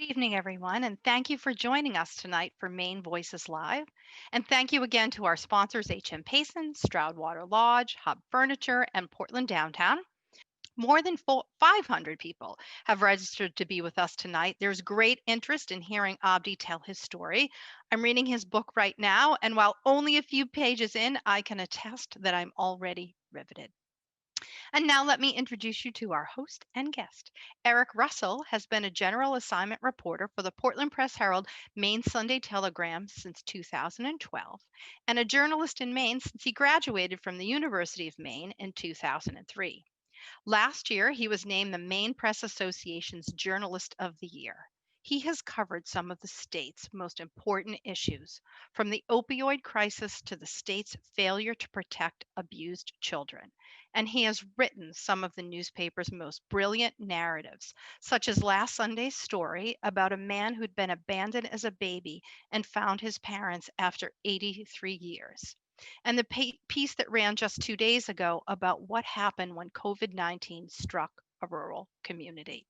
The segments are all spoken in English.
Evening, everyone, and thank you for joining us tonight for Maine Voices Live. And thank you again to our sponsors, HM Payson, Stroudwater Lodge, Hub Furniture, and Portland Downtown. More than 500 people have registered to be with us tonight. There's great interest in hearing Abdi tell his story. I'm reading his book right now, and while only a few pages in, I can attest that I'm already riveted. And now let me introduce you to our host and guest. Eric Russell has been a general assignment reporter for the Portland Press Herald Maine Sunday Telegram since 2012 and a journalist in Maine since he graduated from the University of Maine in 2003. Last year, he was named the Maine Press Association's Journalist of the Year. He has covered some of the state's most important issues, from the opioid crisis to the state's failure to protect abused children. And he has written some of the newspaper's most brilliant narratives, such as last Sunday's story about a man who'd been abandoned as a baby and found his parents after 83 years and the piece that ran just 2 days ago about what happened when COVID 19 struck a rural community.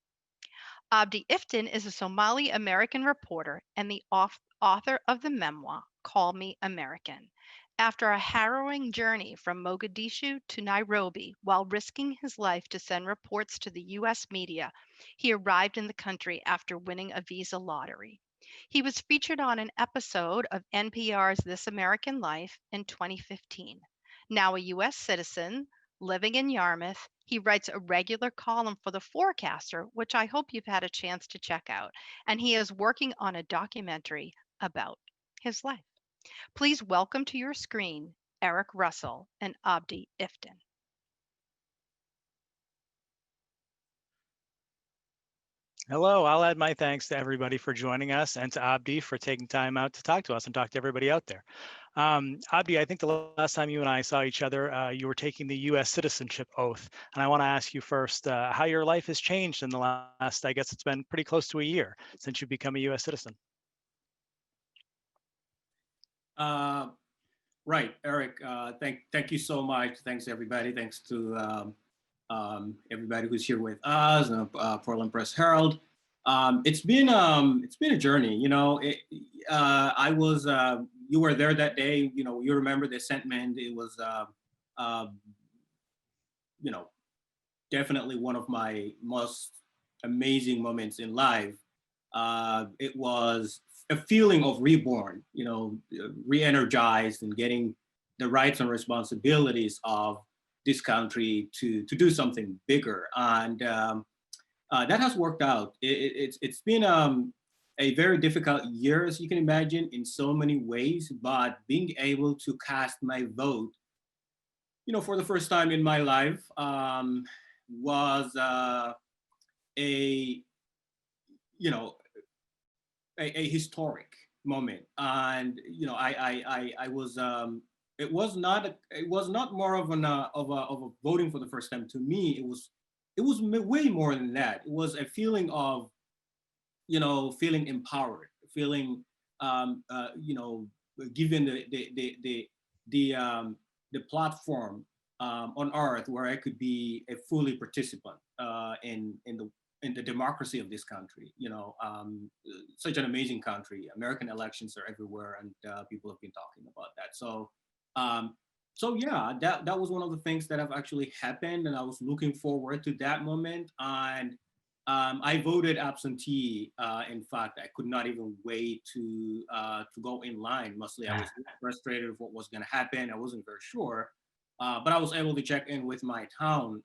Abdi Iftin is a Somali American reporter and the author of the memoir, Call Me American. After a harrowing journey from Mogadishu to Nairobi while risking his life to send reports to the US media, he arrived in the country after winning a visa lottery. He was featured on an episode of NPR's This American Life in 2015. Now a US citizen living in Yarmouth, he writes a regular column for The Forecaster, which I hope you've had a chance to check out. And he is working on a documentary about his life. Please welcome to your screen Eric Russell and Abdi Iftin. Hello, I'll add my thanks to everybody for joining us and to Abdi for taking time out to talk to us and talk to everybody out there. Abdi, I think the last time you and I saw each other, you were taking the U.S. citizenship oath. And I want to ask you first how your life has changed in the last, I guess it's been pretty close to a year since you've become a U.S. citizen. Right, Eric. Thank you so much. Thanks everybody. Thanks to everybody who's here with us, Portland Press Herald. It's been a journey. I was you were there that day. You remember the sentiment. It was uh, you know definitely one of my most amazing moments in life. It was a feeling of reborn, re-energized and getting the rights and responsibilities of this country to do something bigger. And that has worked out. It's been a very difficult year, as you can imagine, in so many ways, but being able to cast my vote, for the first time in my life, was a, you know, a historic moment. And I was it was not more of an of a voting for the first time. To me, it was way more than that. It was a feeling of feeling empowered, feeling given the platform on earth where I could be a fully participant in the democracy of this country. Such an amazing country. American elections are everywhere, and people have been talking about that. So yeah, that was one of the things that have actually happened, and I was looking forward to that moment. And I voted absentee. In fact, I could not even wait to go in line. Mostly, I was frustrated with what was going to happen. I wasn't very sure, but I was able to check in with my town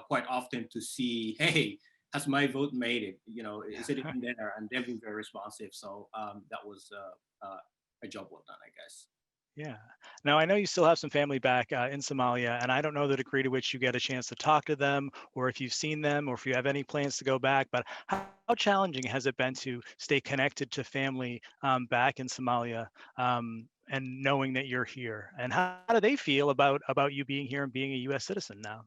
quite often to see, hey, has my vote made it? Is it in there? And they've been very responsive. So that was a job well done, I guess. Yeah. Now, I know you still have some family back in Somalia, and I don't know the degree to which you get a chance to talk to them, or if you've seen them, or if you have any plans to go back. But how challenging has it been to stay connected to family back in Somalia, and knowing that you're here? And how do they feel about you being here and being a U.S. citizen now?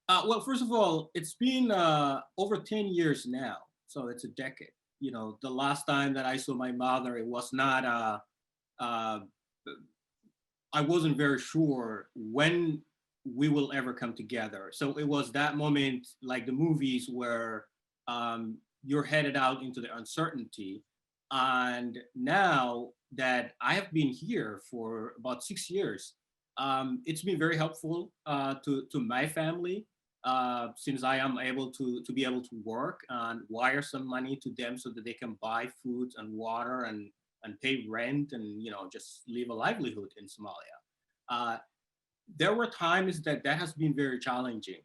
Well, first of all, it's been over 10 years now, so it's a decade. The last time that I saw my mother, it was not I wasn't very sure when we will ever come together. So it was that moment, like the movies, where you're headed out into the uncertainty. And now that I have been here for about 6 years, it's been very helpful to my family, since I am able to be able to work and wire some money to them so that they can buy food and water and pay rent and just live a livelihood in Somalia. Uh, there were times that has been very challenging.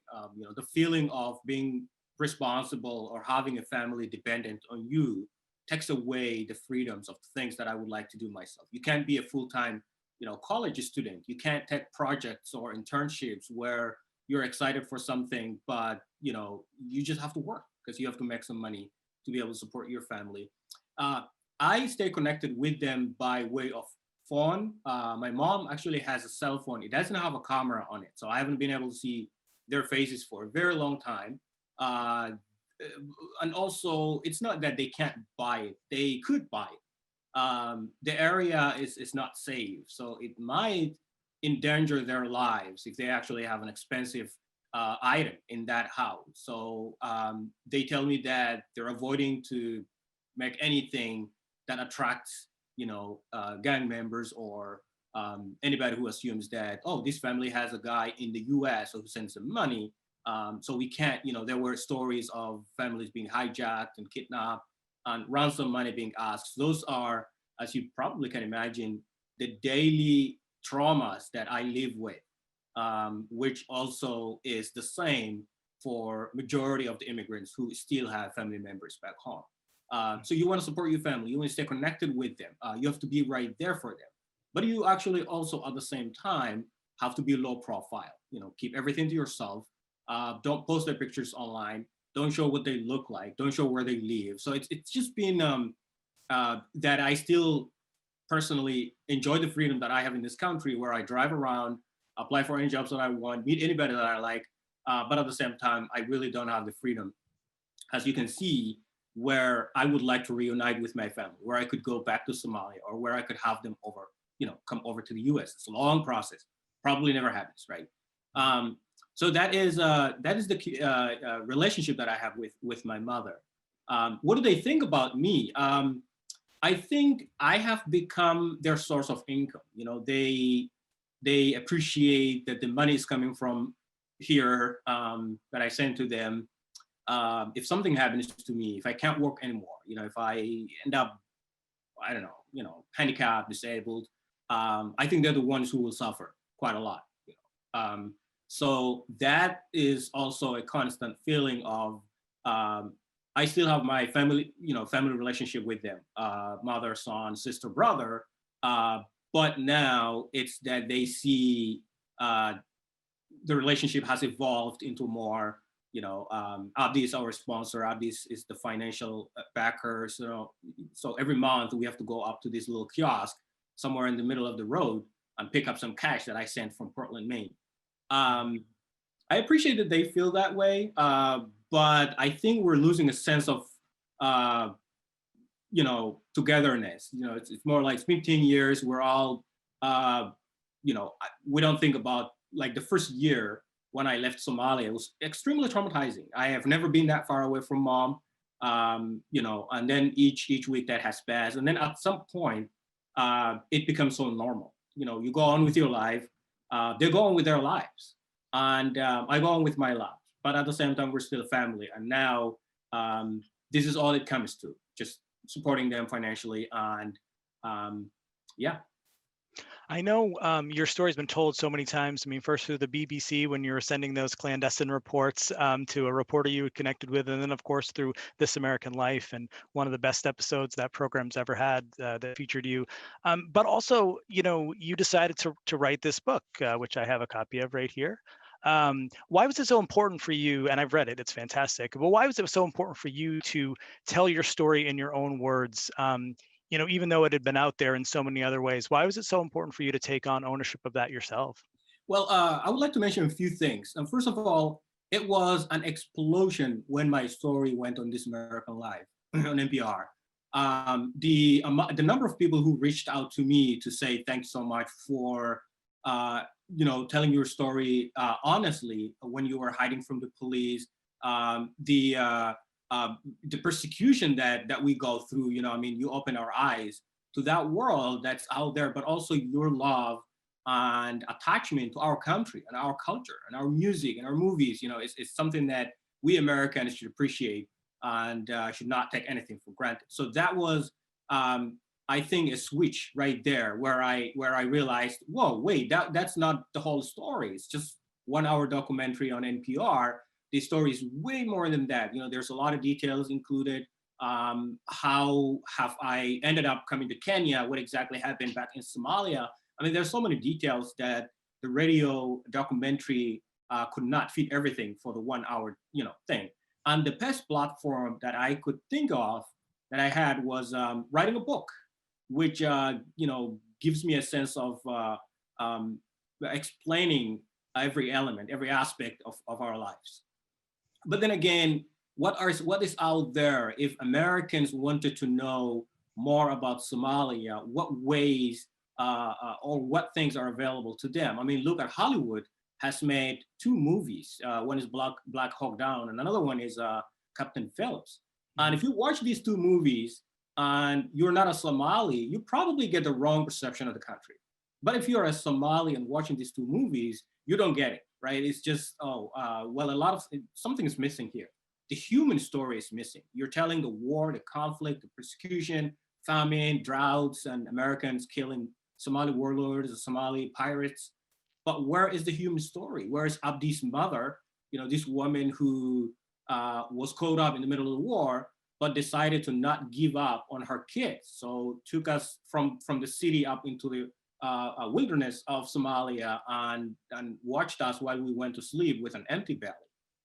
The feeling of being responsible or having a family dependent on you takes away the freedoms of things that I would like to do myself. You can't be a full-time, college student. You can't take projects or internships where you're excited for something, but you just have to work because you have to make some money to be able to support your family. Uh, I stay connected with them by way of phone. My mom actually has a cell phone. It doesn't have a camera on it, so I haven't been able to see their faces for a very long time. Uh, and also, it's not that they can't buy it; they could buy it. The area is not safe, so it might endanger their lives if they actually have an expensive item in that house. So they tell me that they're avoiding to make anything that attracts gang members or anybody who assumes that, oh, this family has a guy in the US who sends them money. So we can't, there were stories of families being hijacked and kidnapped and ransom money being asked. Those are, as you probably can imagine, the daily traumas that I live with, which also is the same for majority of the immigrants who still have family members back home. So you want to support your family, you want to stay connected with them. You have to be right there for them. But you actually also at the same time have to be low profile, keep everything to yourself. Don't post their pictures online. Don't show what they look like. Don't show where they live. So it's just been that I still personally enjoy the freedom that I have in this country where I drive around, apply for any jobs that I want, meet anybody that I like. But at the same time, I really don't have the freedom, as you can see, where I would like to reunite with my family, where I could go back to Somalia or where I could have them over, come over to the US. It's a long process, probably never happens, right? So that is the relationship that I have with my mother. What do they think about me? I think I have become their source of income. They appreciate that the money is coming from here, that I send to them. If something happens to me, if I can't work anymore, if I end up, I don't know, handicapped, disabled, I think they're the ones who will suffer quite a lot. So that is also a constant feeling of, I still have my family, family relationship with them, mother, son, sister, brother. But now it's that they see the relationship has evolved into more, Abdi is our sponsor, Abdi is the financial backer. So every month we have to go up to this little kiosk somewhere in the middle of the road and pick up some cash that I sent from Portland, Maine. I appreciate that they feel that way, but I think we're losing a sense of, togetherness. It's more like it's been 10 years. We're all, we don't think about, like, the first year when I left Somalia, it was extremely traumatizing. I have never been that far away from mom, and then each week that has passed, and then at some point, it becomes so normal. You go on with your life, they go on with their lives, and I go on with my life. But at the same time, we're still a family, and now this is all it comes to, just supporting them financially, and yeah. I know your story's been told so many times. I mean, first through the BBC when you were sending those clandestine reports to a reporter you connected with, and then of course through This American Life, and one of the best episodes that program's ever had that featured you. But also, you decided to write this book, which I have a copy of right here. Why was it so important for you? And I've read it, it's fantastic. But why was it so important for you to tell your story in your own words? Even though it had been out there in so many other ways, why was it so important for you to take on ownership of that yourself? Well, I would like to mention a few things. First of all, it was an explosion when my story went on This American Life on NPR. The number of people who reached out to me to say thanks so much for telling your story honestly when you were hiding from the police. the persecution that we go through. You know, I mean, you open our eyes to that world that's out there, but also your love and attachment to our country and our culture and our music and our movies. You know, it's something that we Americans should appreciate and should not take anything for granted. So that was, I think, a switch right there where I realized, whoa, wait, that's not the whole story. It's just 1 hour documentary on NPR. The story is way more than that. You know, there's a lot of details included. How have I ended up coming to Kenya? What exactly happened back in Somalia? I mean, there's so many details that the radio documentary could not fit everything for the 1 hour, thing. And the best platform that I could think of that I had was writing a book, which gives me a sense of explaining every element, every aspect of our lives. But then again, what is out there? If Americans wanted to know more about Somalia, what ways or what things are available to them? I mean, look at Hollywood has made 2 movies. One is Black Hawk Down, and another one is Captain Phillips. And if you watch these 2 movies and you're not a Somali, you probably get the wrong perception of the country. But if you're a Somali and watching these 2 movies, you don't get it, right? It's just, something is missing here. The human story is missing. You're telling the war, the conflict, the persecution, famine, droughts, and Americans killing Somali warlords, the Somali pirates. But where is the human story? Where is Abdi's mother? You know, this woman who was caught up in the middle of the war, but decided to not give up on her kids. So took us from the city up into the wilderness of Somalia and watched us while we went to sleep with an empty belly.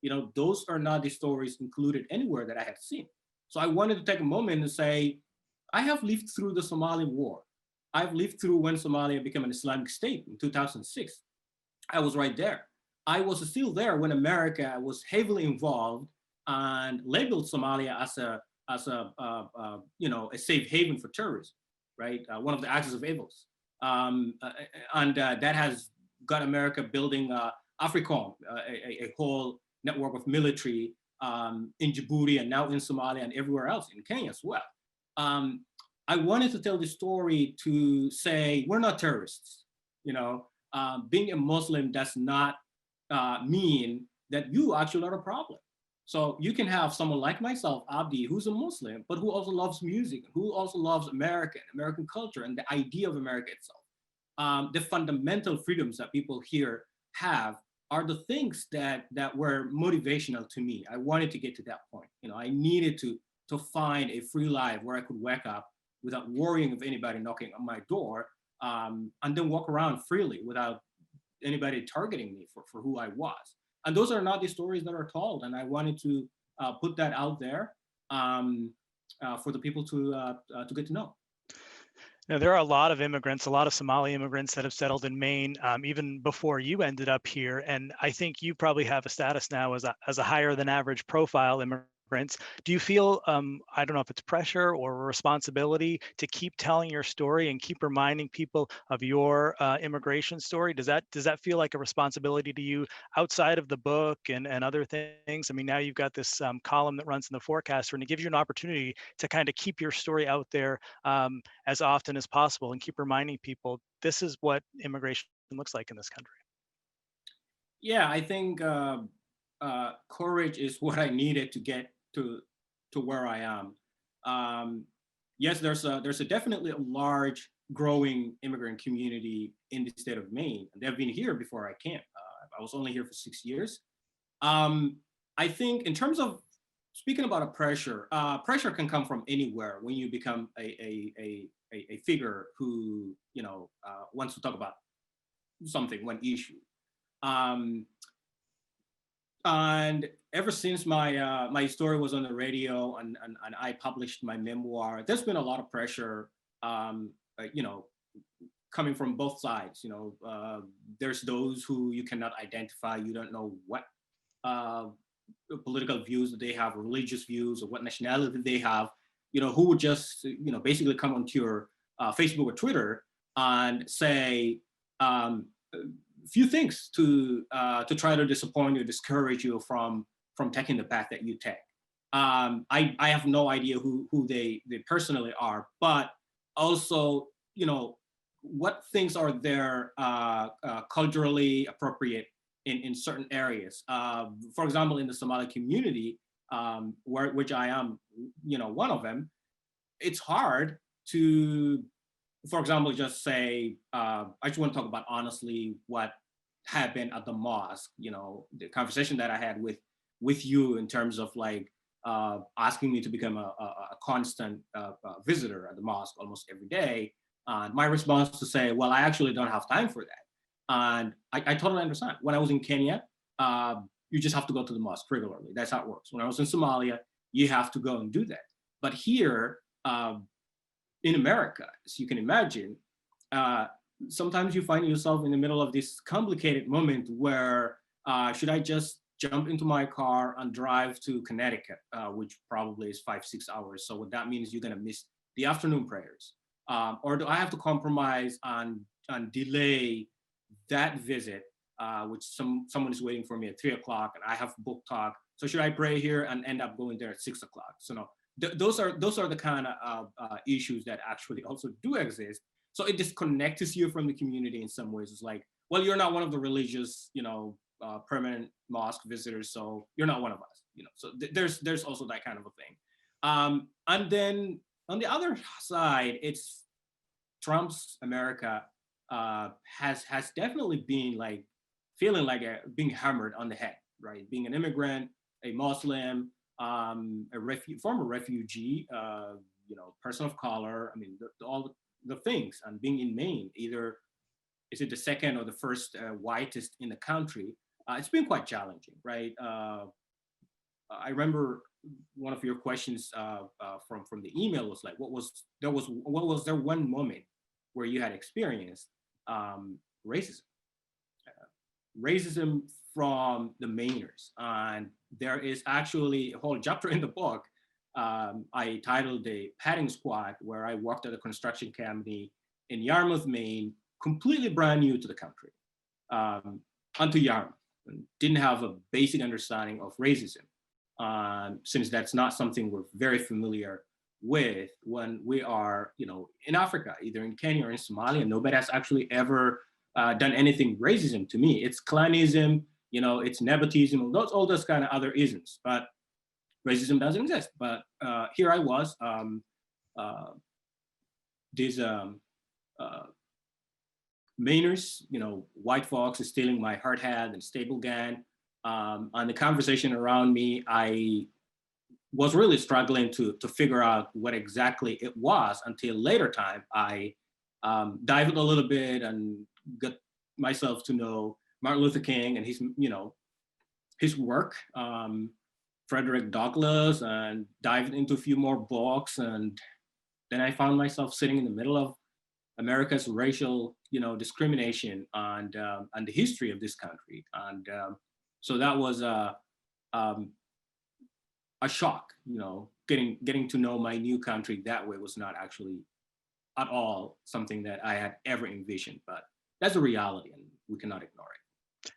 You know, those are not the stories included anywhere that I had seen. So I wanted to take a moment and say, I have lived through the Somali war. I've lived through when Somalia became an Islamic state in 2006. I was right there. I was still there when America was heavily involved and labeled Somalia as a safe haven for terrorists, right? One of the axis of evils. That has got America building AFRICOM, a whole network of military in Djibouti and now in Somalia and everywhere else, in Kenya as well. I wanted to tell the story to say, we're not terrorists. You know, being a Muslim does not mean that you actually are a problem. So you can have someone like myself, Abdi, who's a Muslim, but who also loves music, who also loves American culture and the idea of America itself. The fundamental freedoms that people here have are the things that were motivational to me. I wanted to get to that point. You know, I needed to find a free life where I could wake up without worrying of anybody knocking on my door, and then walk around freely without anybody targeting me for who I was. And those are not the stories that are told. And I wanted to put that out there for the people to get to know. Now, there are a lot of immigrants, a lot of Somali immigrants that have settled in Maine, even before you ended up here. And I think you probably have a status now as a higher than average profile immigrant. Do you feel, I don't know if it's pressure or responsibility to keep telling your story and keep reminding people of your immigration story? Does that feel like a responsibility to you outside of the book and other things? I mean, now you've got this column that runs in the Forecaster, and it gives you an opportunity to kind of keep your story out there as often as possible and keep reminding people this is what immigration looks like in this country. Yeah, I think courage is what I needed to get to where I am. Yes, there's a definitely a large growing immigrant community in the state of Maine. They've been here before I came. I was only here for 6 years. I think in terms of speaking about a pressure can come from anywhere when you become a figure who wants to talk about something, one issue. And ever since my story was on the radio and I published my memoir, there's been a lot of pressure, coming from both sides. There's those who you cannot identify, you don't know what political views that they have, or religious views, or what nationality they have, who would just, basically come onto your Facebook or Twitter and say, few things to try to disappoint you, discourage you from taking the path that you take. I have no idea who they personally are, but also, what things are there culturally appropriate in certain areas. For example, in the Somali community, which I am, one of them, it's hard to, for example, just say, I just want to talk about honestly what happened at the mosque, the conversation that I had with you in terms of like asking me to become a constant visitor at the mosque almost every day. My response to say, well, I actually don't have time for that. And I totally understand. When I was in Kenya, you just have to go to the mosque regularly. That's how it works. When I was in Somalia, you have to go and do that. But here in America, as you can imagine, sometimes you find yourself in the middle of this complicated moment where should I just jump into my car and drive to Connecticut, which probably is 5-6 hours. So what that means, you're going to miss the afternoon prayers. Or do I have to compromise and delay that visit, which someone is waiting for me at 3 o'clock and I have book talk. So should I pray here and end up going there at 6 o'clock? So no, those are the kind of issues that actually also do exist. So it disconnects you from the community in some ways. It's like, well, you're not one of the religious, permanent mosque visitors, so you're not one of us. So there's also that kind of a thing. And then on the other side, it's Trump's America has definitely been like feeling like being hammered on the head, right? Being an immigrant, a Muslim, former refugee, person of color. I mean, all the things, and being in Maine, either is it the second or the first whitest in the country? It's been quite challenging, right? I remember one of your questions from the email was like, what was there one moment where you had experienced racism? Racism from the Mainers, and there is actually a whole chapter in the book I titled "The Padding Squad," where I worked at a construction company in Yarmouth, Maine, completely brand new to the country, onto Yarmouth, and didn't have a basic understanding of racism, since that's not something we're very familiar with when we are, in Africa, either in Kenya or in Somalia. Nobody has actually ever done anything racism to me. It's clanism, it's nepotism, all those kind of other isms, but racism doesn't exist. But here I was, these Mainers, white folks is stealing my hard hat and staple gun. On the conversation around me, I was really struggling to figure out what exactly it was until later time. I dived a little bit and got myself to know Martin Luther King and his work, Frederick Douglass, and dived into a few more books. And then I found myself sitting in the middle of America's racial, discrimination and the history of this country. And so that was a shock, getting to know my new country that way was not actually at all something that I had ever envisioned, but that's a reality and we cannot ignore it.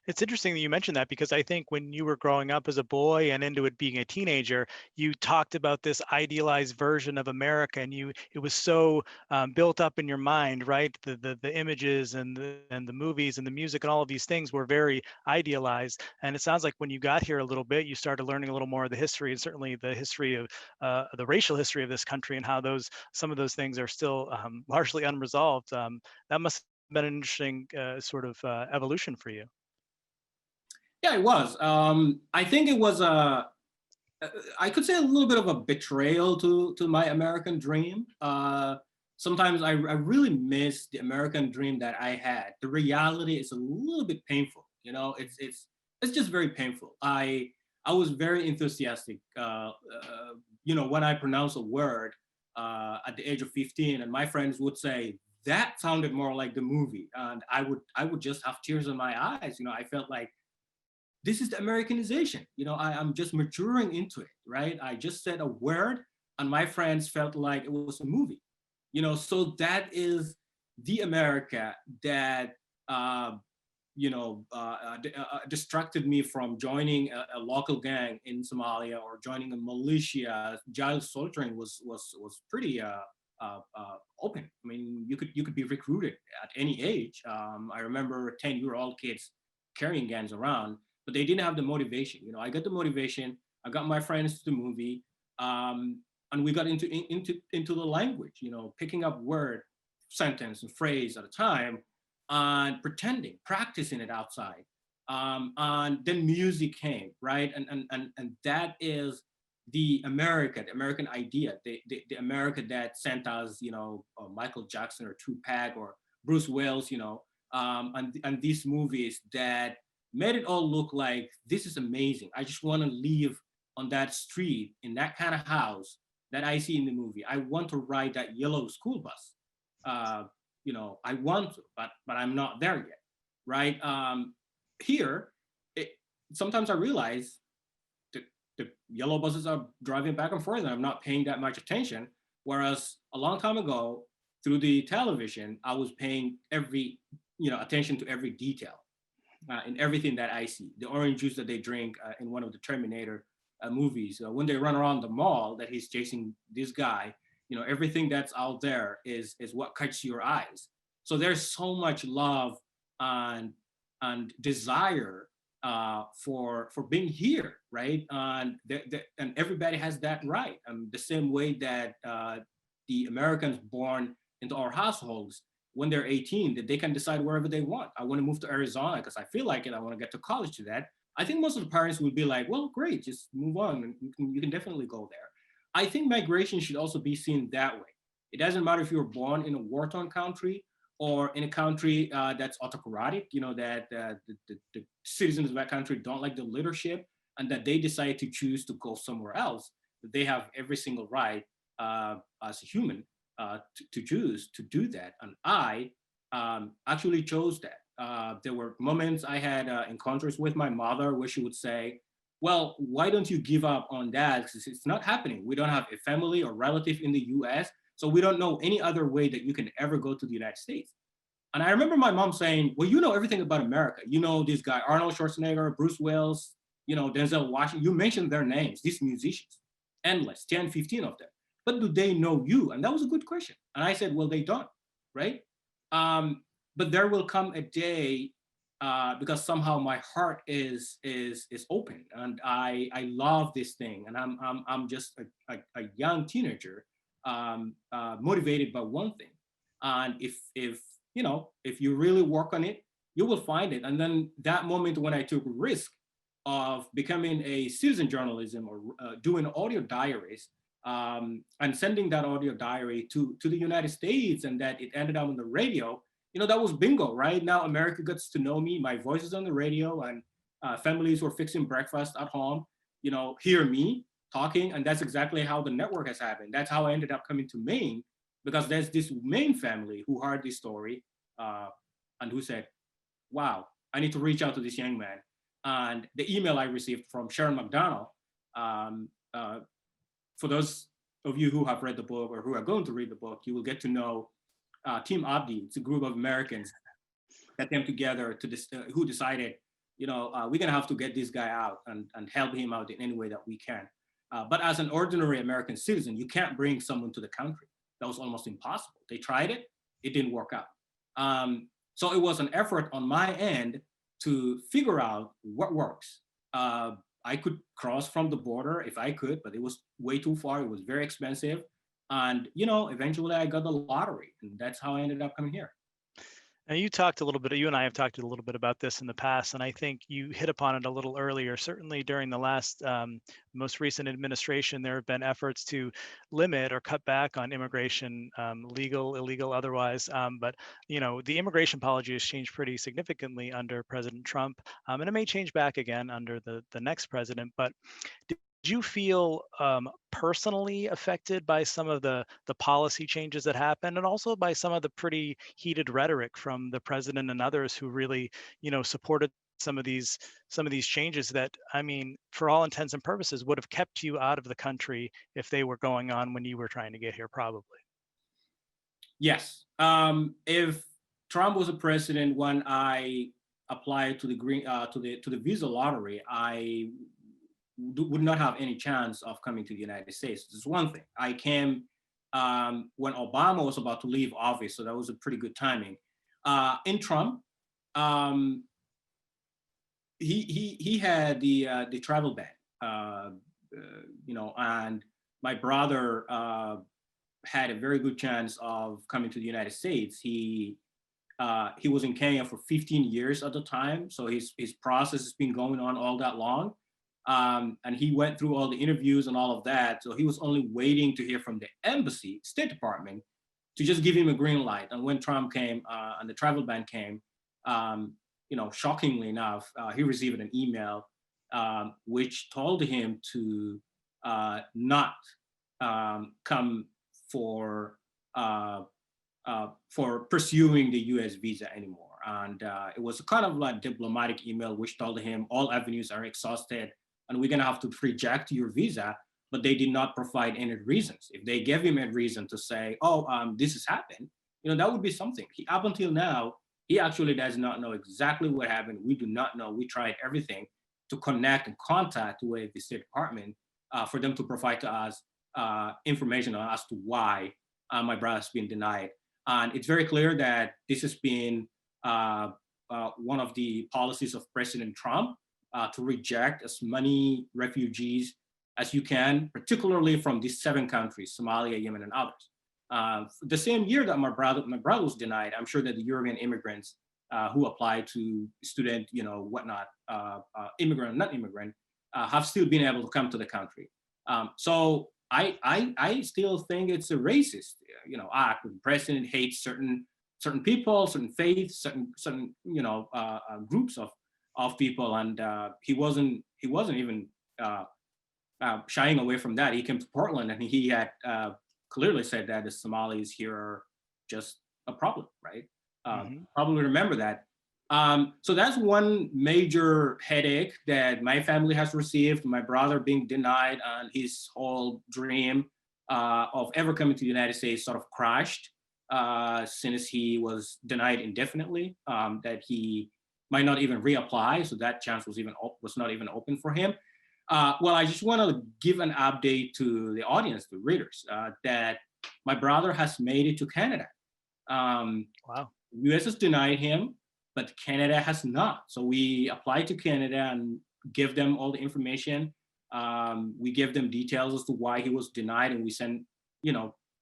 It's interesting that you mentioned that, because I think when you were growing up as a boy and into it being a teenager, you talked about this idealized version of America, and it was so built up in your mind, right? The images and the movies and the music and all of these things were very idealized. And it sounds like when you got here a little bit, you started learning a little more of the history, and certainly the history of the racial history of this country, and how some of those things are still largely unresolved. That must have been an interesting sort of evolution for you. Yeah, it was. I think it was I could say a little bit of a betrayal to my American dream. Sometimes I really miss the American dream that I had. The reality is a little bit painful. It's just very painful. I was very enthusiastic. When I pronounce a word at the age of 15, and my friends would say that sounded more like the movie, and I would just have tears in my eyes. I felt like, this is the Americanization. I'm just maturing into it, right? I just said a word and my friends felt like it was a movie. So that is the America that distracted me from joining a local gang in Somalia or joining a militia. Child soldiering was pretty open. I mean, you could be recruited at any age. I remember 10-year-old kids carrying guns around, but they didn't have the motivation. I got the motivation. I got my friends to the movie, and we got into the language. Picking up word, sentence, and phrase at a time, and pretending, practicing it outside. And then music came, right? And that is the American idea, the America that sent us, Michael Jackson or Tupac or Bruce Willis, and these movies that made it all look like this is amazing. I just want to live on that street in that kind of house that I see in the movie. I want to ride that yellow school bus. I want to, but I'm not there yet, right? Here, sometimes I realize the yellow buses are driving back and forth, and I'm not paying that much attention. Whereas a long time ago, through the television, I was paying attention to every detail in everything that I see. The orange juice that they drink in one of the Terminator movies, when they run around the mall that he's chasing this guy, everything that's out there is what catches your eyes. So there's so much love and desire for being here, right? And everybody has that right. The same way that the Americans born into our households, when they're 18, that they can decide wherever they want. I want to move to Arizona because I feel like it. I want to get to college to that. I think most of the parents would be like, well, great, just move on. And you can definitely go there. I think migration should also be seen that way. It doesn't matter if you were born in a war-torn country or in a country that's autocratic, that the citizens of that country don't like the leadership and that they decide to choose to go somewhere else. They have every single right as a human to choose to do that. And I actually chose that. There were moments I had encounters with my mother where she would say, well, why don't you give up on that? Because it's not happening. We don't have a family or relative in the US, so we don't know any other way that you can ever go to the United States. And I remember my mom saying, well, you know everything about America. You know this guy, Arnold Schwarzenegger, Bruce Willis, Denzel Washington. You mentioned their names, these musicians, endless, 10, 15 of them. But do they know you? And that was a good question. And I said, well, they don't, right? But there will come a day because somehow my heart is open and I love this thing, and I'm just a young teenager motivated by one thing. And if you really work on it, you will find it. And then that moment when I took risk of becoming a citizen journalism or doing audio diaries and sending that audio diary to the United States, and that it ended up on the radio, that was bingo, right? Now America gets to know me, my voice is on the radio, and families who are fixing breakfast at home, hear me talking. And that's exactly how the network has happened. That's how I ended up coming to Maine, because there's this Maine family who heard this story and who said, wow, I need to reach out to this young man. And the email I received from Sharon McDonald, for those of you who have read the book or who are going to read the book, you will get to know Team Abdi. It's a group of Americans that came together who decided, we're gonna have to get this guy out and help him out in any way that we can. But as an ordinary American citizen, you can't bring someone to the country. That was almost impossible. They tried it, it didn't work out. So it was an effort on my end to figure out what works. I could cross from the border if I could, but it was way too far. It was very expensive. And, eventually I got the lottery, and that's how I ended up coming here. Now, you and I have talked a little bit about this in the past, and I think you hit upon it a little earlier. Certainly during the last most recent administration, there have been efforts to limit or cut back on immigration, legal, illegal, otherwise. But the immigration policy has changed pretty significantly under President Trump, and it may change back again under the next president. But did you feel personally affected by some of the policy changes that happened, and also by some of the pretty heated rhetoric from the president and others who really, supported some of these changes that, I mean, for all intents and purposes, would have kept you out of the country if they were going on when you were trying to get here, probably? Yes. If Trump was a president when I applied to the visa lottery, I would not have any chance of coming to the United States. This is one thing. I came when Obama was about to leave office, so that was a pretty good timing. In Trump, he had the travel ban, and my brother had a very good chance of coming to the United States. He was in Kenya for 15 years at the time, so his process has been going on all that long. And he went through all the interviews and all of that. So he was only waiting to hear from the embassy, State Department, to just give him a green light. And when Trump came and the travel ban came, shockingly enough, he received an email which told him to not come for pursuing the U.S. visa anymore. And it was a kind of like diplomatic email which told him all avenues are exhausted and we're going to have to reject your visa, but they did not provide any reasons. If they gave him a reason to say, this has happened, that would be something. Up until now, he actually does not know exactly what happened. We do not know. We tried everything to connect and contact with the State Department for them to provide to us information as to why my brother has been denied. And it's very clear that this has been one of the policies of President Trump to reject as many refugees as you can, particularly from these 7 countries, Somalia, Yemen, and others. The same year that my brother was denied, I'm sure that the European immigrants who applied to student, whatnot, immigrant, not immigrant, have still been able to come to the country. So I still think it's a racist, act. The president hates certain people, certain faiths, certain groups of people, and he wasn't even shying away from that. He came to Portland and he had clearly said that the Somalis here are just a problem, right? Probably remember that. So that's one major headache that my family has received, my brother being denied, and his whole dream of ever coming to the United States sort of crashed since he was denied indefinitely, that he might not even reapply. So that chance was not even open for him. Well, I just want to give an update to the audience, the readers, that my brother has made it to Canada. Wow. The US has denied him, but Canada has not. So we applied to Canada and give them all the information. We gave them details as to why he was denied, and we sent,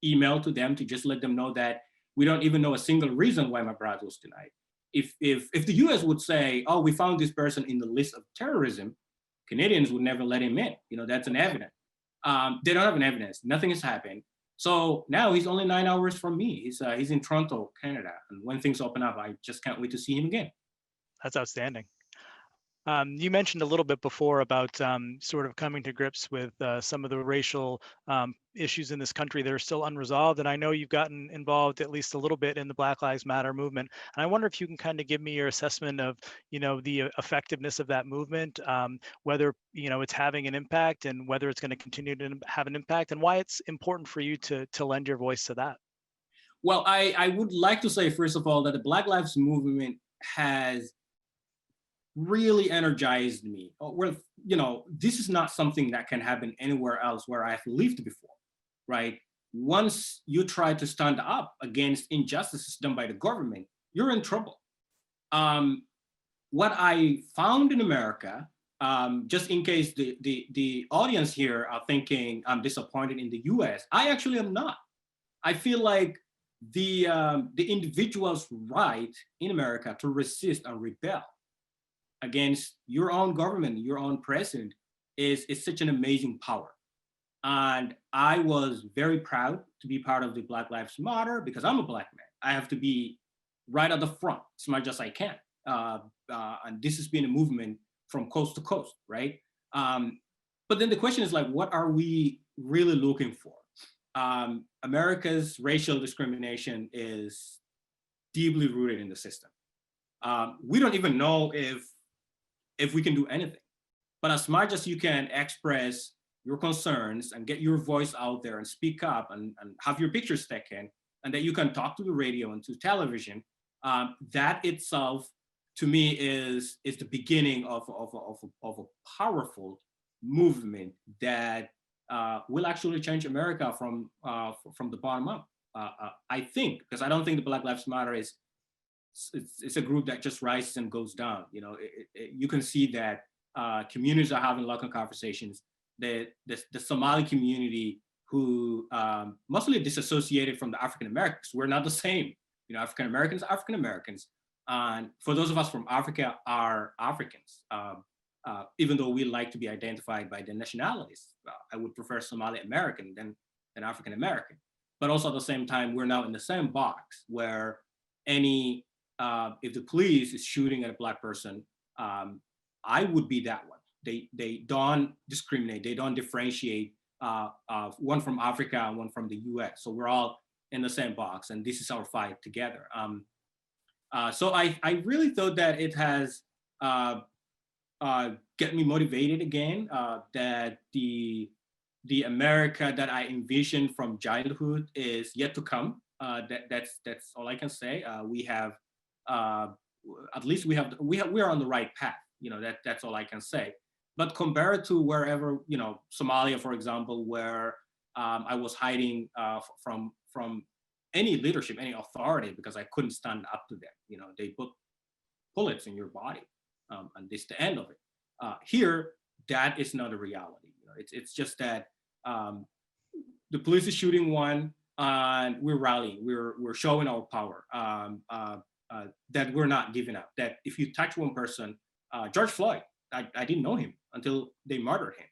email to them to just let them know that we don't even know a single reason why my brother was denied. If the US would say, we found this person in the list of terrorism, Canadians would never let him in. That's an evidence. They don't have an evidence. Nothing has happened. So now he's only 9 hours from me. He's in Toronto, Canada. And when things open up, I just can't wait to see him again. That's outstanding. You mentioned a little bit before about sort of coming to grips with some of the racial issues in this country that are still unresolved. And I know you've gotten involved at least a little bit in the Black Lives Matter movement. And I wonder if you can kind of give me your assessment of, the effectiveness of that movement, whether, it's having an impact and whether it's going to continue to have an impact, and why it's important for you to lend your voice to that. Well, I would like to say, first of all, that the Black Lives Movement has really energized me. Well, this is not something that can happen anywhere else where I've lived before, right? Once you try to stand up against injustices done by the government, you're in trouble. What I found in America, just in case the audience here are thinking I'm disappointed in the US, I actually am not. I feel like the individual's right in America to resist and rebel against your own government, your own president, is such an amazing power. And I was very proud to be part of the Black Lives Matter because I'm a Black man. I have to be right at the front as much as I can. And this has been a movement from coast to coast, right? But then the question is what are we really looking for? America's racial discrimination is deeply rooted in the system. We don't even know if we can do anything. But as much as you can express your concerns and get your voice out there and speak up and have your pictures taken, and that you can talk to the radio and to television, that itself to me is the beginning of a powerful movement that will actually change America from the bottom up. I think, because I don't think the Black Lives Matter is it's a group that just rises and goes down. You know, you can see that communities are having local conversations. The Somali community, who mostly disassociated from the African Americans, we're not the same. You know, African Americans are African Americans, and for those of us from Africa are Africans. Even though we like to be identified by the nationalities, I would prefer Somali American than African American. But also at the same time, we're now in the same box where any if the police is shooting at a Black person, I would be that one. They don't discriminate. They don't differentiate one from Africa and one from the U.S. So we're all in the same box, and this is our fight together. So I really thought that it has get me motivated again. That the America that I envisioned from childhood is yet to come. That's all I can say. We have at least we are on the right path. You know, that's all I can say. But compared to wherever, you know, Somalia, for example, where I was hiding from any leadership, any authority, because I couldn't stand up to them. You know, they put bullets in your body, and this is the end of it. Here, that is not a reality. You know, it's just that the police is shooting one, and we're rallying. We're showing our power. That we're not giving up. That if you touch one person, George Floyd, I didn't know him until they murdered him.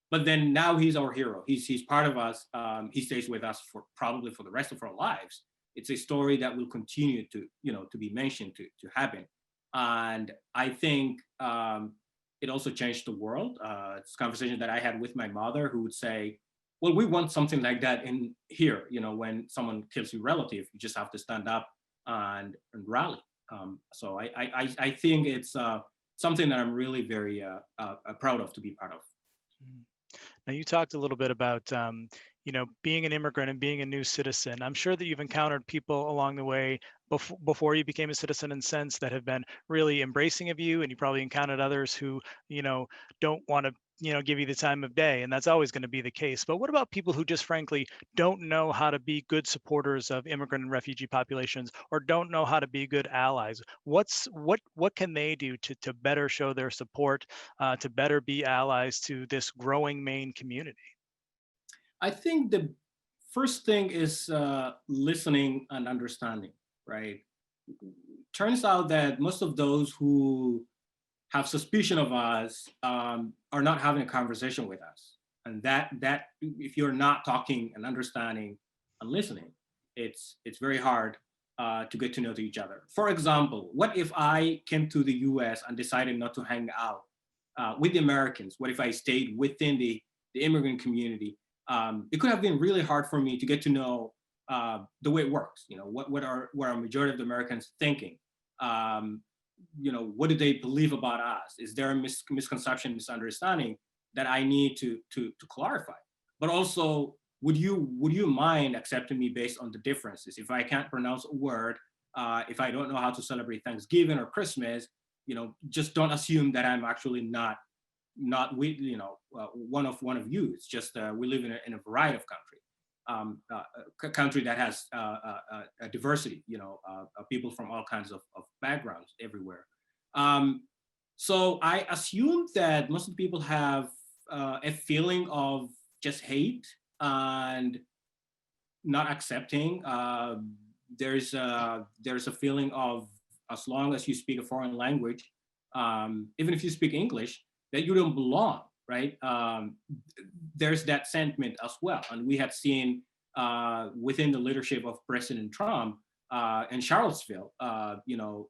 But then now he's our hero. He's part of us. He stays with us for probably for the rest of our lives. It's a story that will continue to, you know, to be mentioned, to happen. And I think it also changed the world. It's a conversation that I had with my mother, who would say, well, we want something like that in here. You know, when someone kills your relative, you just have to stand up and rally. So I think it's something that I'm really very proud of to be part of. Now, you talked a little bit about, you know, being an immigrant and being a new citizen. I'm sure that you've encountered people along the way before you became a citizen and since that have been really embracing of you, and you probably encountered others who, you know, don't want to, you know, give you the time of day, and that's always going to be the case. But what about people who just frankly don't know how to be good supporters of immigrant and refugee populations, or don't know how to be good allies? What can they do to better show their support, to better be allies to this growing Maine community? I think the first thing is listening and understanding, right? Turns out that most of those who have suspicion of us are not having a conversation with us. And that if you're not talking and understanding and listening, it's very hard to get to know each other. For example, what if I came to the US and decided not to hang out with the Americans? What if I stayed within the immigrant community? It could have been really hard for me to get to know the way it works. You know, what are majority of the Americans thinking? You know, what do they believe about us? Is there a misconception, misunderstanding that I need to clarify? But also, would you mind accepting me based on the differences? If I can't pronounce a word, if I don't know how to celebrate Thanksgiving or Christmas, you know, just don't assume that I'm actually not with, you know, one of you. It's just we live in a variety of country that has a diversity, you know, people from all kinds of backgrounds everywhere. So I assume that most of the people have a feeling of just hate and not accepting. There's a feeling of, as long as you speak a foreign language, even if you speak English, that you don't belong, right? There's that sentiment as well. And we have seen within the leadership of President Trump in Charlottesville, you know,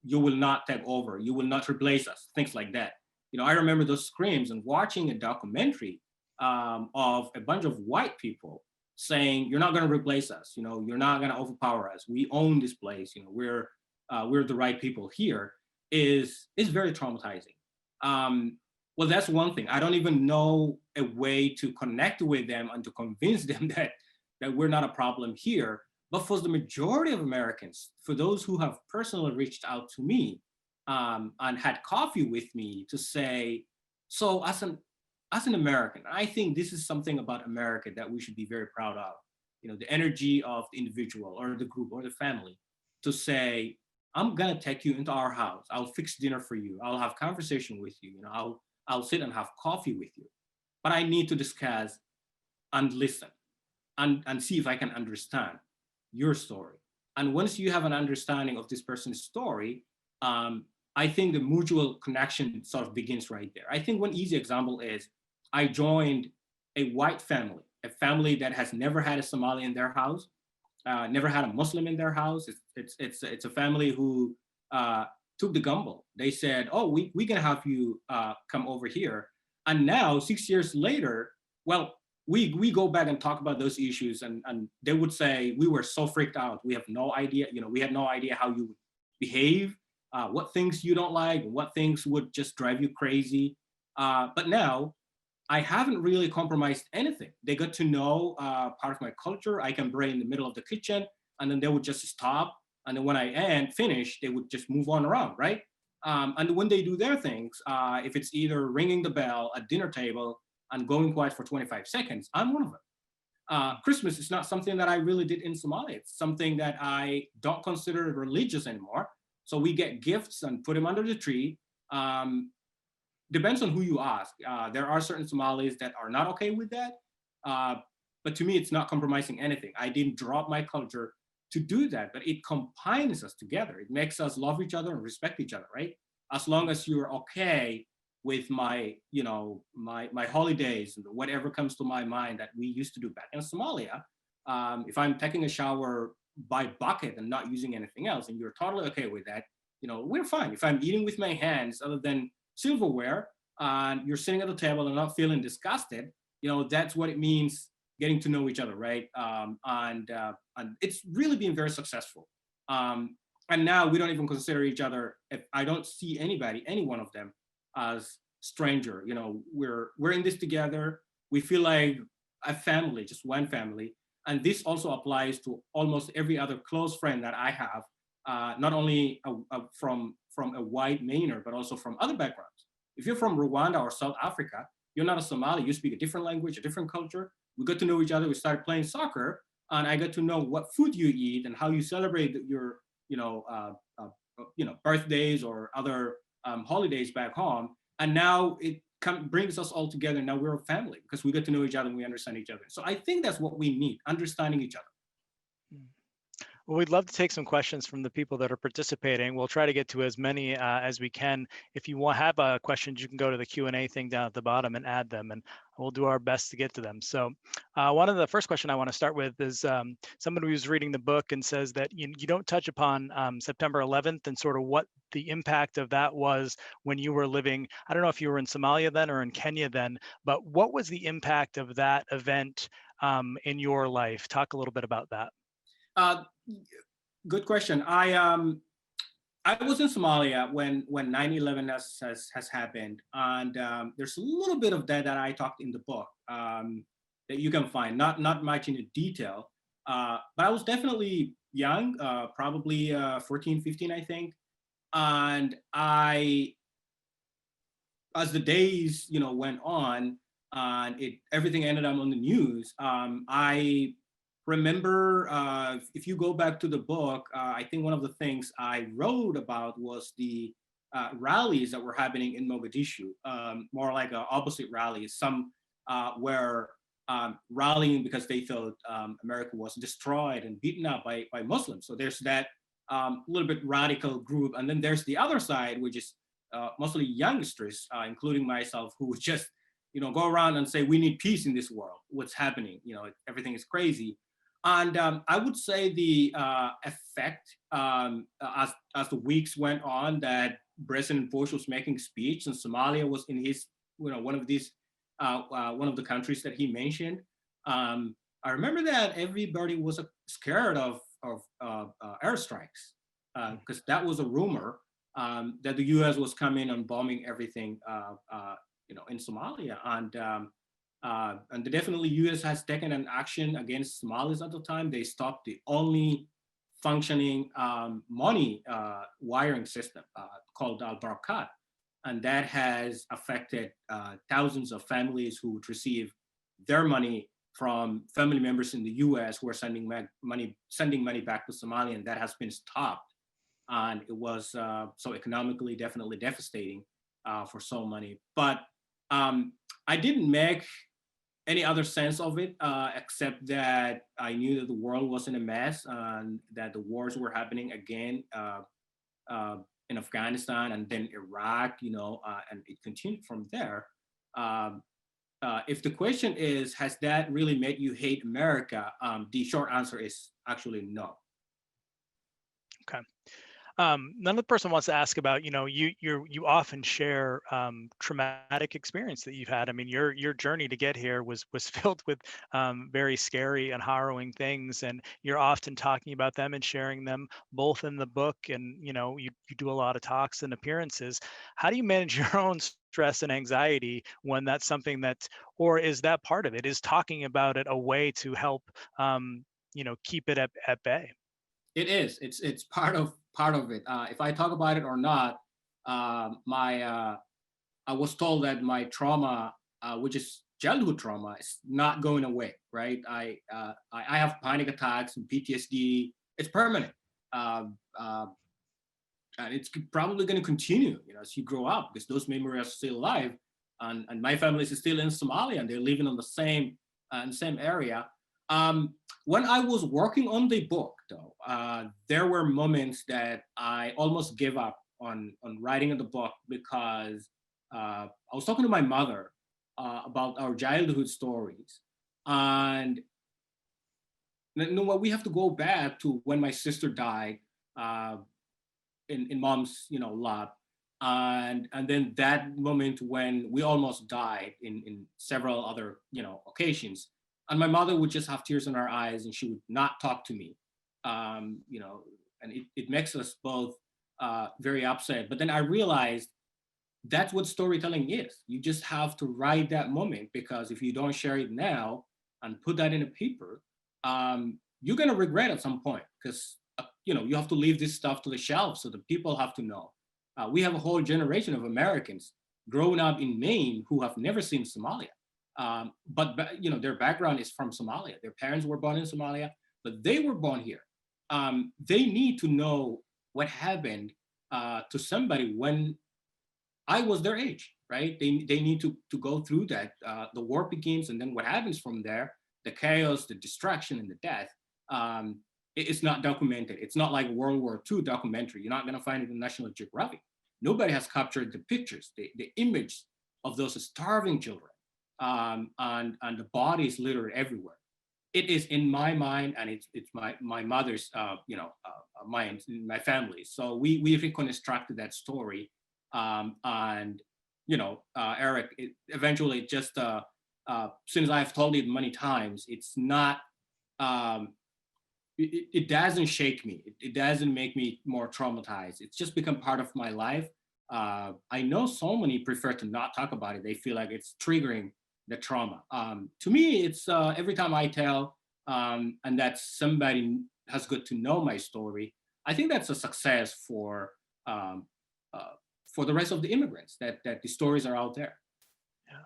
you will not take over, you will not replace us, things like that. You know, I remember those screams and watching a documentary of a bunch of white people saying, you're not gonna replace us, you know, you're not gonna overpower us, we own this place, you know, we're the right people here, is very traumatizing. Well, that's one thing. I don't even know a way to connect with them and to convince them that we're not a problem here. But for the majority of Americans, for those who have personally reached out to me, and had coffee with me to say, so as an American, I think this is something about America that we should be very proud of. You know, the energy of the individual or the group or the family to say, I'm gonna take you into our house. I'll fix dinner for you. I'll have conversation with you. You know, I'll sit and have coffee with you. But I need to discuss and listen and see if I can understand your story. And once you have an understanding of this person's story, I think the mutual connection sort of begins right there. I think one easy example is I joined a white family, a family that has never had a Somali in their house, never had a Muslim in their house. It's a family who took the gamble. They said, "Oh, we can have you come over here." And now, 6 years later, well, we go back and talk about those issues, and they would say we were so freaked out. We have no idea. You know, we had no idea how you would behave, what things you don't like, what things would just drive you crazy. But now I haven't really compromised anything. They got to know part of my culture. I can pray in the middle of the kitchen, and then they would just stop. And then when I finish, they would just move on around, right? And when they do their things, if it's either ringing the bell at dinner table and going quiet for 25 seconds, I'm one of them. Christmas is not something that I really did in Somalia. It's something that I don't consider religious anymore. So we get gifts and put them under the tree. Depends on who you ask. There are certain Somalis that are not okay with that. But to me, it's not compromising anything. I didn't drop my culture to do that, but it combines us together. It makes us love each other and respect each other, right? As long as you're okay with my, you know, my holidays and whatever comes to my mind that we used to do back in Somalia. If I'm taking a shower by bucket and not using anything else, and you're totally okay with that, you know, we're fine. If I'm eating with my hands other than silverware and you're sitting at the table and not feeling disgusted, you know, that's what it means getting to know each other, right? And it's really been very successful. And now we don't even consider each other. If I don't see anybody, any one of them, as stranger. You know, we're in this together. We feel like a family, just one family. And this also applies to almost every other close friend that I have, not only from a white Mainer, but also from other backgrounds. If you're from Rwanda or South Africa, you're not a Somali. You speak a different language, a different culture. We got to know each other. We started playing soccer, and I got to know what food you eat and how you celebrate your, birthdays or other holidays back home. And now it brings us all together. Now we're a family because we get to know each other and we understand each other. So I think that's what we need: understanding each other. Well, we'd love to take some questions from the people that are participating. We'll try to get to as many as we can. If you have questions, you can go to the Q&A thing down at the bottom and add them, and we'll do our best to get to them. So one of the first question I want to start with is somebody who's reading the book and says that you don't touch upon September 11th and sort of what the impact of that was when you were living. I don't know if you were in Somalia then or in Kenya then, but what was the impact of that event in your life? Talk a little bit about that. Good question. I was in Somalia when 9/11 has happened, and there's a little bit of that I talked in the book that you can find. Not much in detail, but I was definitely young, probably 14, 15, I think, and as the days went on, and everything ended up on the news. I remember, if you go back to the book, I think one of the things I wrote about was the rallies that were happening in Mogadishu, more like opposite rallies. Some were rallying because they felt America was destroyed and beaten up by Muslims. So there's that little bit radical group. And then there's the other side, which is mostly youngsters, including myself, who would just go around and say, we need peace in this world. What's happening? Everything is crazy. And I would say the effect as the weeks went on, that President Bush was making speech, and Somalia was in his, one of the countries that he mentioned. I remember that everybody was scared of airstrikes because that was a rumor that the U.S. was coming and bombing everything, in Somalia. And definitely U.S. has taken an action against Somalis at the time. They stopped the only functioning money wiring system called Al-Barakat. And that has affected thousands of families who would receive their money from family members in the US who are sending money back to Somalia, and that has been stopped. And it was so economically definitely devastating for so many. But I didn't make any other sense of it except that I knew that the world was in a mess and that the wars were happening again in Afghanistan and then Iraq, and it continued from there. If the question is, has that really made you hate America? The short answer is actually no. Okay. Another person wants to ask about, you often share traumatic experience that you've had. I mean, your journey to get here was filled with very scary and harrowing things, and you're often talking about them and sharing them both in the book, and you do a lot of talks and appearances. How do you manage your own stress and anxiety when that's something or is that part of it? Is talking about it a way to help keep it at bay? It is. It's part of it. If I talk about it or not, I was told that my trauma, which is childhood trauma, is not going away. Right? I have panic attacks and PTSD. It's permanent, and it's probably going to continue. As you grow up, because those memories are still alive, and my family is still in Somalia, and they're living in the same area. When I was working on the book, though, there were moments that I almost gave up on writing the book because I was talking to my mother about our childhood stories, and we have to go back to when my sister died in mom's lap, and then that moment when we almost died in several other occasions. And my mother would just have tears in her eyes and she would not talk to me. And it makes us both very upset. But then I realized that's what storytelling is. You just have to write that moment, because if you don't share it now and put that in a paper, you're going to regret at some point, because you have to leave this stuff to the shelf so the people have to know. We have a whole generation of Americans growing up in Maine who have never seen Somalia. But their background is from Somalia. Their parents were born in Somalia, but they were born here. They need to know what happened to somebody when I was their age, right? They need to go through that. The war begins, and then what happens from there, the chaos, the destruction, and the death, it's not documented. It's not like World War II documentary. You're not going to find it in National Geographic. Nobody has captured the pictures, the image of those starving children. And the bodies littered everywhere. It is in my mind, and it's my mother's mind, my family. So we reconstructed that story, and Eric, eventually just since I've told it many times, it's not. It doesn't shake me. It doesn't make me more traumatized. It's just become part of my life. I know so many prefer to not talk about it. They feel like it's triggering the trauma. To me, it's every time I tell, and that somebody has got to know my story, I think that's a success for the rest of the immigrants, that the stories are out there. Yeah.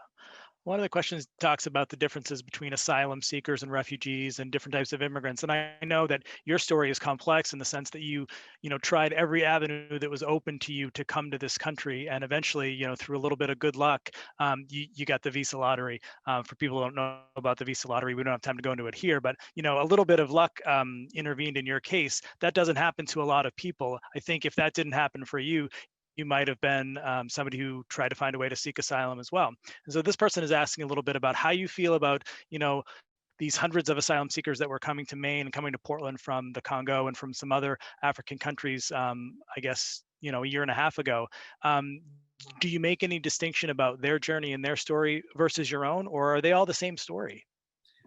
One of the questions talks about the differences between asylum seekers and refugees and different types of immigrants. And I know that your story is complex in the sense that you tried every avenue that was open to you to come to this country. And eventually, through a little bit of good luck, you got the visa lottery. For people who don't know about the visa lottery, we don't have time to go into it here, but a little bit of luck intervened in your case. That doesn't happen to a lot of people. I think if that didn't happen for you, you might have been somebody who tried to find a way to seek asylum as well. And so this person is asking a little bit about how you feel about, these hundreds of asylum seekers that were coming to Maine and coming to Portland from the Congo and from some other African countries, I guess, a year and a half ago. Do you make any distinction about their journey and their story versus your own, or are they all the same story?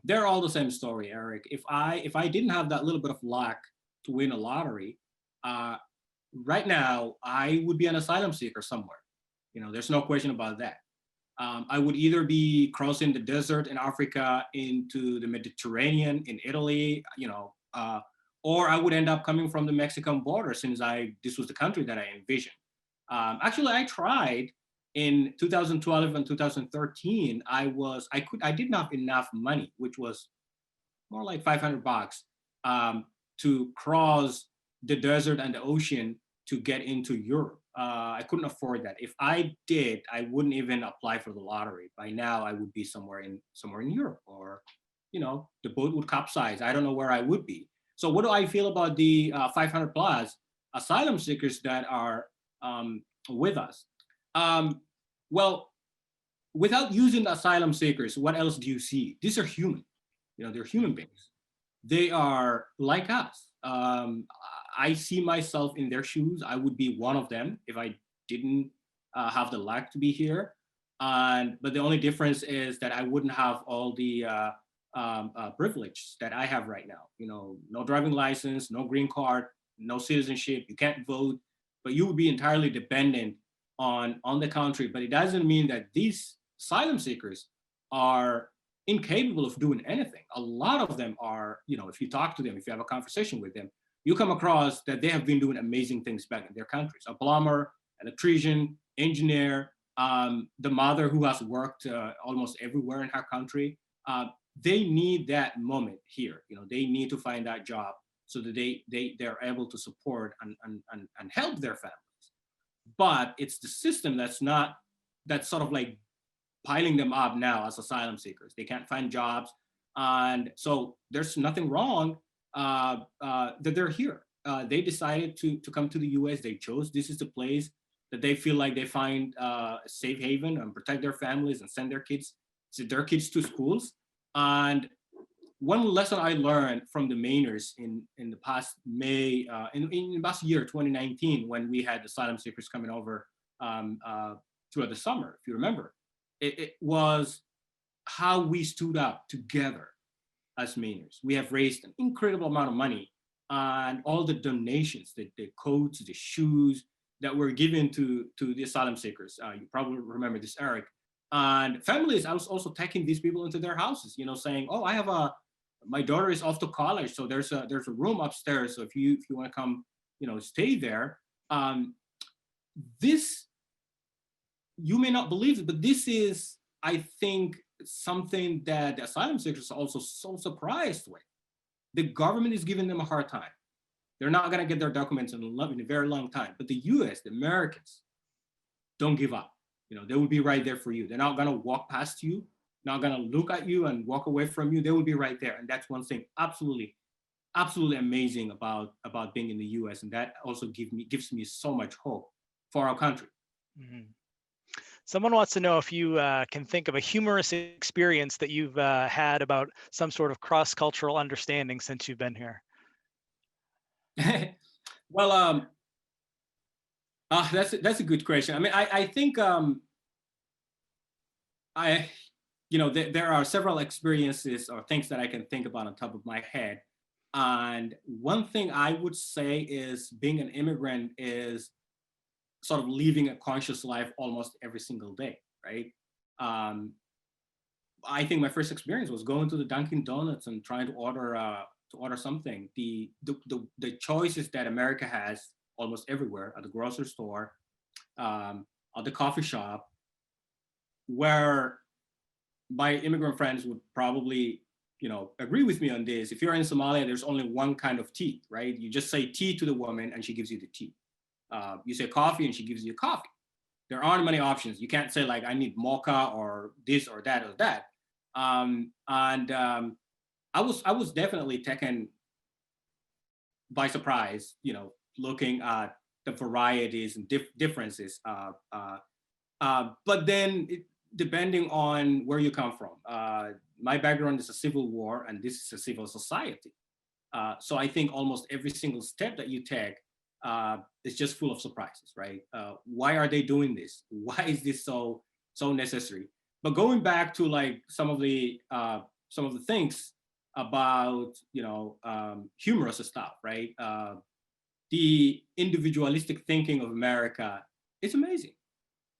They're all the same story, Eric. If I didn't have that little bit of luck to win a lottery, right now, I would be an asylum seeker somewhere. There's no question about that. I would either be crossing the desert in Africa into the Mediterranean in Italy, or I would end up coming from the Mexican border, since this was the country that I envisioned. Actually, I tried in 2012 and 2013. I didn't have enough money, which was more like $500, to cross the desert and the ocean to get into Europe. I couldn't afford that. If I did, I wouldn't even apply for the lottery. By now, I would be somewhere in Europe, or the boat would capsize. I don't know where I would be. So what do I feel about the 500 plus asylum seekers that are with us? Well, without using the asylum seekers, what else do you see? These are human. They're human beings. They are like us. I see myself in their shoes. I would be one of them if I didn't have the luck to be here. But the only difference is that I wouldn't have all the privilege that I have right now. No driving license, no green card, no citizenship. You can't vote, but you would be entirely dependent on the country. But it doesn't mean that these asylum seekers are incapable of doing anything. A lot of them are, if you talk to them, if you have a conversation with them, you come across that they have been doing amazing things back in their countries. A plumber, electrician, engineer, the mother who has worked almost everywhere in her country. They need that moment here. They need to find that job so that they're able to support and help their families. But it's the system that's sort of like piling them up now as asylum seekers. They can't find jobs. And so there's nothing wrong that they're here. They decided to come to the US. They chose this is the place that they feel like they find a safe haven and protect their families and send their kids to schools. And one lesson I learned from the Mainers in the past May, in the past year, 2019, when we had asylum seekers coming over throughout the summer, if you remember, it was how we stood up together as Mainers. We have raised an incredible amount of money, and all the donations, the coats, the shoes that were given to the asylum seekers. You probably remember this, Eric. And families, I was also taking these people into their houses, saying, oh, I have my daughter is off to college, so there's a room upstairs. So if you want to come, stay there. This, you may not believe it, but this is, I think, something that the asylum seekers are also so surprised with. The government is giving them a hard time. They're not going to get their documents in a very long time. But the US, the Americans, don't give up. They will be right there for you. They're not going to walk past you, not going to look at you and walk away from you. They will be right there. And that's one thing absolutely, absolutely amazing about being in the US. And that also gives me so much hope for our country. Mm-hmm. Someone wants to know if you can think of a humorous experience that you've had about some sort of cross-cultural understanding since you've been here. Well, that's a good question. I mean, I think there are several experiences or things that I can think about on top of my head. And one thing I would say is being an immigrant is sort of living a conscious life almost every single day, right? I think my first experience was going to the Dunkin' Donuts and trying to order something. The choices that America has almost everywhere, at the grocery store, at the coffee shop, where my immigrant friends would probably, agree with me on this. If you're in Somalia, there's only one kind of tea, right? You just say tea to the woman and she gives you the tea. You say coffee and she gives you coffee. There aren't many options. You can't say like, I need mocha or this or that or that. I was definitely taken by surprise, looking at the varieties and differences. But then depending on where you come from, my background is a civil war and this is a civil society. So I think almost every single step that you take is just full of surprises, right? Why are they doing this? Why is this so necessary? But going back to like some of the things about humorous stuff, right? The individualistic thinking of America is amazing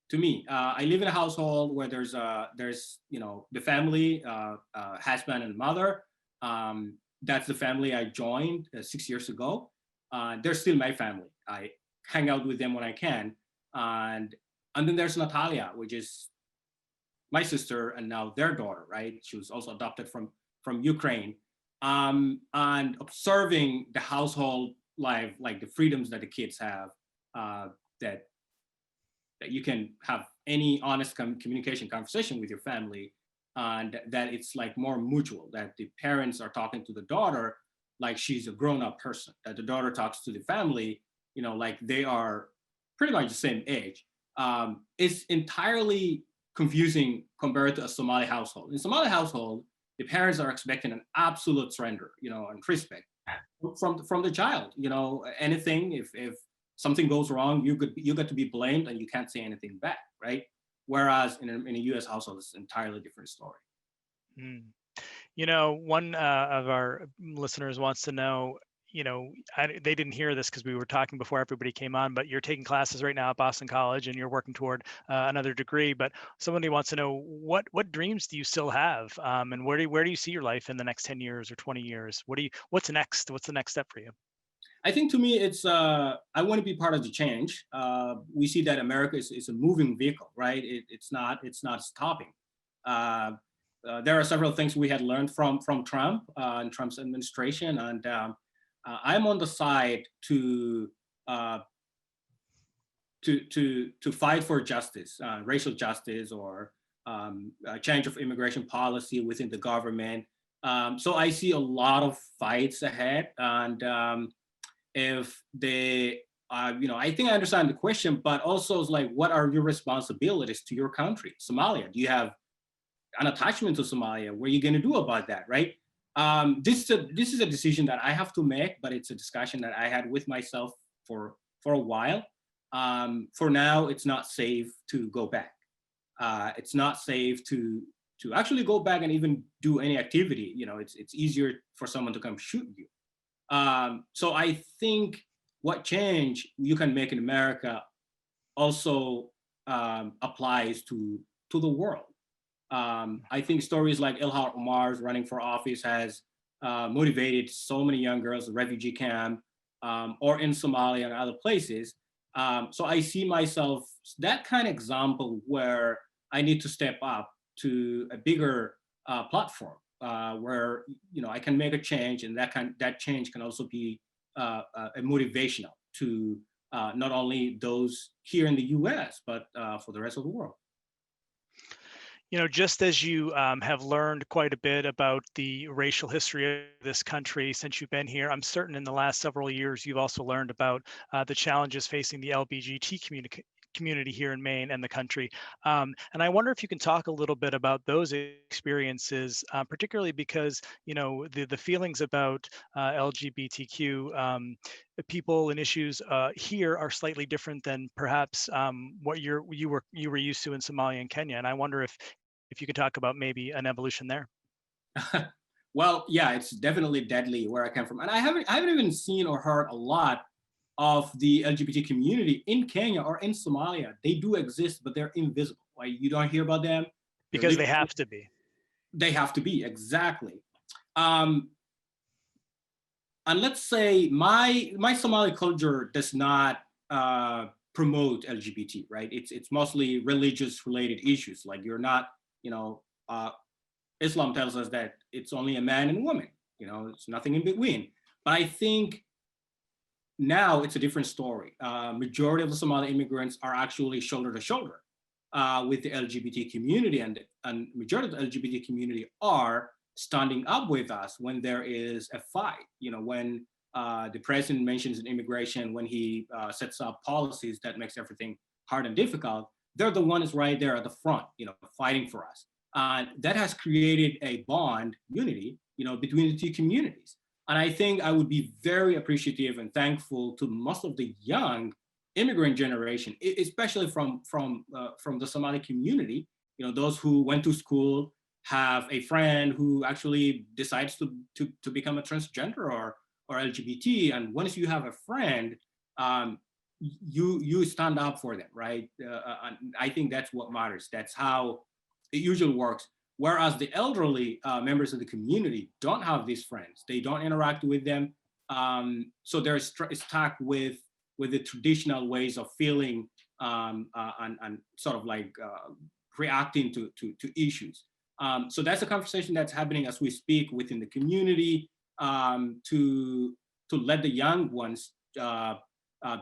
to me. I live in a household where there's the family, husband and mother. that's the family I joined 6 years ago. They're still my family. I hang out with them when I can. And then there's Natalia, which is my sister and now their daughter, right? She was also adopted from Ukraine. And observing the household life, like the freedoms that the kids have, that you can have any honest communication conversation with your family, and that it's like more mutual, that the parents are talking to the daughter like she's a grown-up person, that the daughter talks to the family, like they are pretty much the same age. It's entirely confusing compared to a Somali household. In Somali household, the parents are expecting an absolute surrender, and respect from the child. Anything, if something goes wrong, you get to be blamed and you can't say anything back, right? Whereas in a US household, it's an entirely different story. Mm. One of our listeners wants to know, they didn't hear this because we were talking before everybody came on, but you're taking classes right now at Boston College and you're working toward another degree. But somebody wants to know what dreams do you still have, and where do you see your life in the next 10 years or 20 years? What's next? What's the next step for you? I think to me, it's I want to be part of the change. We see that America is a moving vehicle, right? It's not stopping. There are several things we had learned from Trump and Trump's administration, and I'm on the side to fight for justice, racial justice, or a change of immigration policy within the government. So I see a lot of fights ahead, and if they, I think I understand the question, but also it's like, what are your responsibilities to your country, Somalia? Do you have an attachment to Somalia? What are you going to do about that, right? This is a decision that I have to make, but it's a discussion that I had with myself for a while. For now, it's not safe to go back. It's not safe to actually go back and even do any activity. It's easier for someone to come shoot you. So I think what change you can make in America also applies to the world. I think stories like Ilhan Omar's running for office has motivated so many young girls in refugee camp or in Somalia and other places. So I see myself that kind of example where I need to step up to a bigger platform. Where I can make a change, and that change can also be a motivational to not only those here in the U.S. but for the rest of the world. Just as you have learned quite a bit about the racial history of this country since you've been here, I'm certain in the last several years you've also learned about the challenges facing the LBGT community here in Maine and the country. And I wonder if you can talk a little bit about those experiences, particularly because, the feelings about LGBTQ people and issues here are slightly different than perhaps what you were used to in Somalia and Kenya. And I wonder if you could talk about maybe an evolution there. Well, yeah, it's definitely deadly where I come from. And I haven't even seen or heard a lot of the LGBT community in Kenya or in Somalia. They do exist, but they're invisible. Like, you don't hear about them. Because they have to be. They have to be, exactly. And let's say my Somali culture does not promote LGBT, right? It's mostly religious related issues. Like, you're not, Islam tells us that it's only a man and woman, it's nothing in between. But I think now it's a different story. Majority of the Somali immigrants are actually shoulder to shoulder with the LGBT community, and majority of the LGBT community are standing up with us when there is a fight. When the president mentions immigration, when he sets up policies that makes everything hard and difficult, they're the ones right there at the front, fighting for us. That has created a bond, unity, between the two communities. And I think I would be very appreciative and thankful to most of the young immigrant generation, especially from the Somali community. Those who went to school, have a friend who actually decides to become a transgender or LGBT, and once you have a friend, you stand up for them, right? And I think that's what matters. That's how it usually works. Whereas the elderly members of the community don't have these friends. They don't interact with them. So they're stuck with the traditional ways of feeling and sort of like reacting to issues. So that's a conversation that's happening as we speak within the community, to let the young ones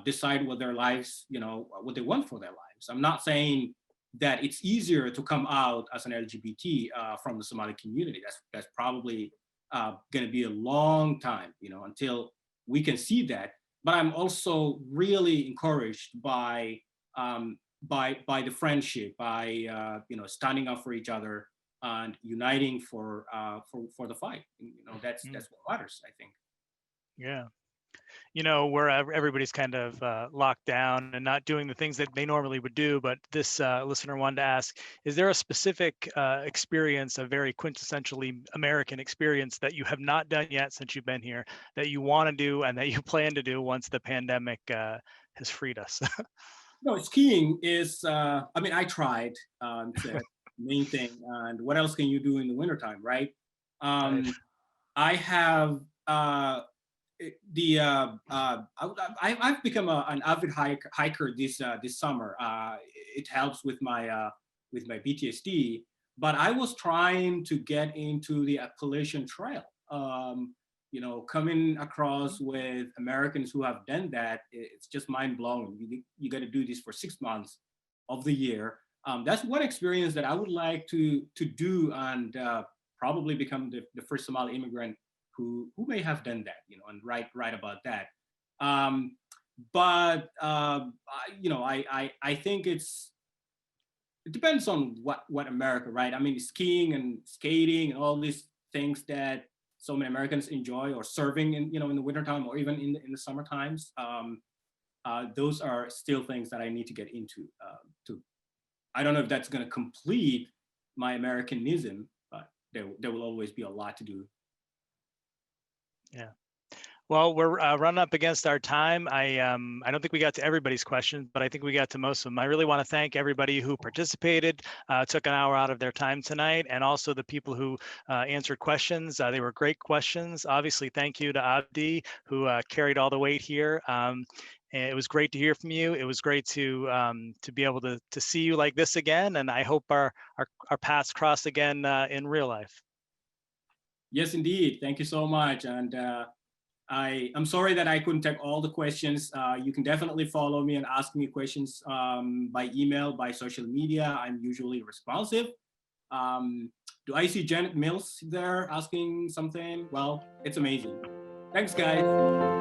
decide what their lives, what they want for their lives. I'm not saying that it's easier to come out as an LGBT from the Somali community. That's probably going to be a long time, until we can see that. But I'm also really encouraged by the friendship, by standing up for each other and uniting for the fight. That's what matters, I think. Yeah. Where everybody's kind of locked down and not doing the things that they normally would do. But this listener wanted to ask, is there a specific experience, a very quintessentially American experience that you have not done yet since you've been here, that you want to do and that you plan to do once the pandemic has freed us? No, skiing is, I tried, the main thing. And what else can you do in the wintertime, right? Right. I have, I've become an avid hiker this summer. It helps with my PTSD, but I was trying to get into the Appalachian Trail. Coming across with Americans who have done that, it's just mind blowing. You got to do this for 6 months of the year. That's one experience that I would like to do, and probably become the first Somali immigrant who may have done that, and write about that. But I think it depends on what America, right? I mean, skiing and skating and all these things that so many Americans enjoy, or serving in the wintertime, or even in the summer times. Those are still things that I need to get into. I don't know if that's going to complete my Americanism, but there will always be a lot to do. Yeah. Well, we're running up against our time. I don't think we got to everybody's questions, but I think we got to most of them. I really want to thank everybody who participated, took an hour out of their time tonight, and also the people who answered questions. They were great questions. Obviously, thank you to Abdi, who carried all the weight here. And it was great to hear from you. It was great to be able to see you like this again, and I hope our paths cross again in real life. Yes, indeed. Thank you so much. And I'm sorry that I couldn't take all the questions. You can definitely follow me and ask me questions by email, by social media. I'm usually responsive. Do I see Janet Mills there asking something? Well, it's amazing. Thanks, guys.